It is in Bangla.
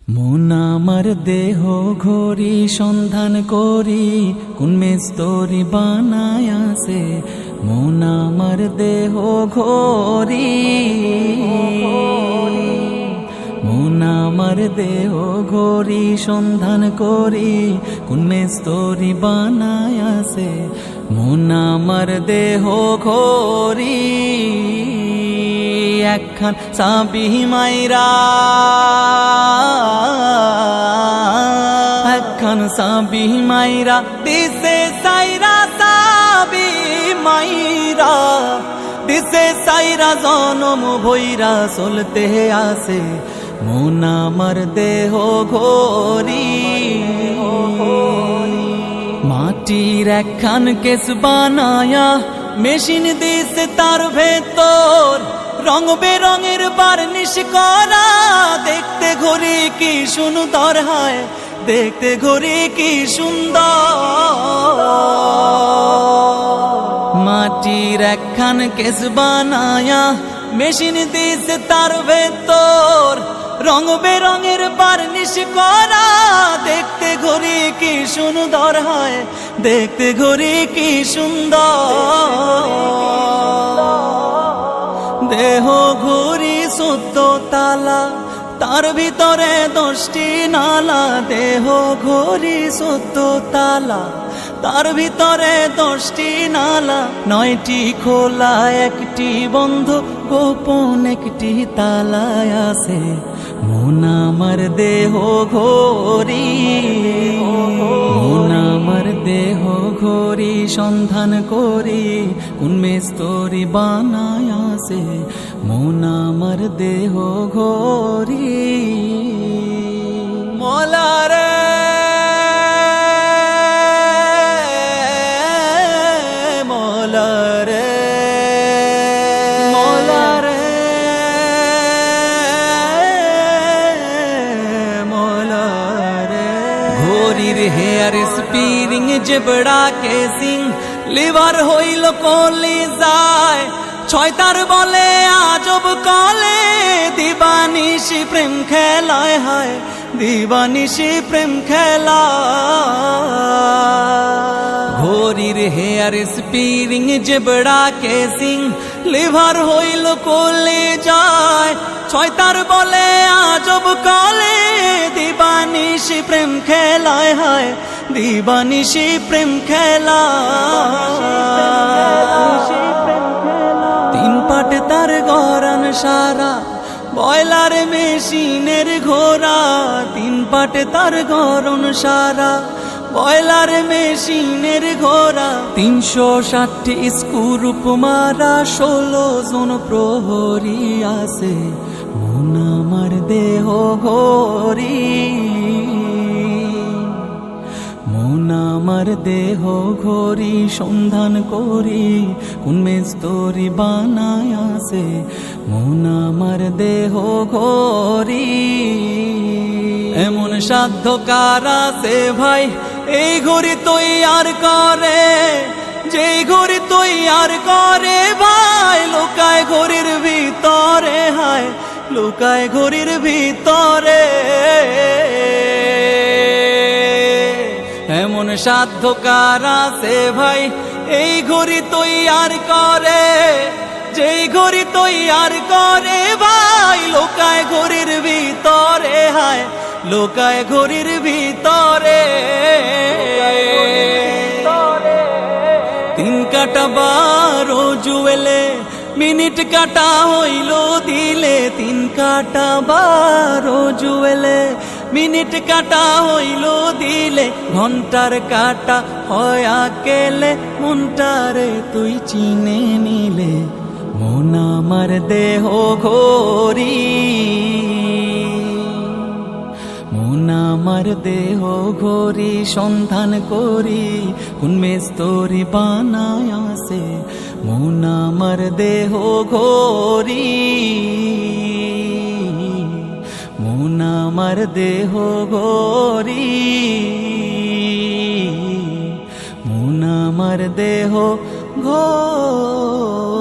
মন আমার দেহ ঘড়ি সন্ধান করি কোন মেস্তরি বানায় আছে। মন আমার দেহ ঘড়ি, মন আমার দেহ ঘড়ি সন্ধান করি কোন মেস্তরি বানায় আছে। মন আমার দেহ ঘড়ি একখান সাবি মাইরা, একখান সাবি মাইরা দিছে সাইরা, সাবি মাইরা দিছে সাইরা জনম ভৈরা চলতে আসে। মন আমার দেহ ঘড়ি মাটির একখান কেস বানায়া মেশিন দিছে তার ভেতর রং বেরঙের বার্নিশ করা। দেখতে ঘড়ি কি সুন্দর হয়, দেখতে ঘড়ি কি সুন্দর। মাটির একখান কেস বানায়া মেশিন দিছে তার ভেতর রং বেরঙের বার্নিশ করা। দেখতে ঘড়ি কি সুন্দর হয়, দেখতে ঘড়ি কি সুন্দর। দেহ ঘড়ি 14 তালা, তার ভিতরে 10টি নালা। দেহ ঘড়ি 14 তালা, তার ভিতরে 10টি নালা। 9টি খোলা, 1টি বন্ধ, গোপন 1টি তালায় আছে। মন আমার দেহ ঘড়ি, মন আমার দেহ ঘড়ি সন্ধান করি কোন মেস্তরি বানায় আছে। মন আমার দেহ ঘড়ি মলারে ঘড়ির হেয়ার স্পিরিং জেবড়া কেসিং লিভার হইল কলিজায়। 6 তার বলে আজব কলে দিবানিশি প্রেম খেলায় হয়, দিবানিশি প্রেম খেলা। ঘড়ির হেয়ার স্পিরিং জেবড়া কেসিং লিভার হইল কলিজায়। 6 তার বলে আজব কলে দিবানিশি প্রেম খেলায় হয়, দিবানিশি প্রেম খেলা। 3 পাট তার গরান সারা বয়লার মেশিনের ঘোড়া। 3 পাট তার গরন সারা বয়লার মেশিনের ঘোড়া। 360টি স্ক্রুপ মারা 16 জন প্রহরী আছে। মন আমার দেহ ঘড়ি, মন আমার দেহ ঘড়ি সন্ধান করি কোন মেস্তরি বানায় আছে। মন আমার দেহ ঘড়ি এমন সাধ্য কার আছে ভাই এই ঘড়ি তৈয়ার করে, যেই ঘড়ি তৈয়ার করে ভাই লুকায় ঘড়ির ভিতরে হায়, লুকায় ঘড়ির ভিতরে। এমন সাধ্য কার আছে ভাই এই ঘড়ি তৈয়ার করে, যেই ঘড়ি তৈয়ার করে ভাই লুকায় ঘড়ির ভিতরে হায়, লুকায় ঘড়ির ভিতরে। 3 কাটা 12 জুয়েলে মিনিট কাটা হইল দিলে। 3 কাটা 12 জুয়েলে মিনিট কাটা হইল দিলে। ঘন্টার কাটা হয় আকেলে মনটারে তুই চিনে নিলে। মন আমার দেহ ঘড়ি, মন আমার দেহ ঘড়ি সন্ধান করি কোন মেস্তরি বানায় আছে। মন আমার দেহ ঘড়ি, মন আমার দেহ ঘড়ি, মন আমার দেহ ঘড়ি।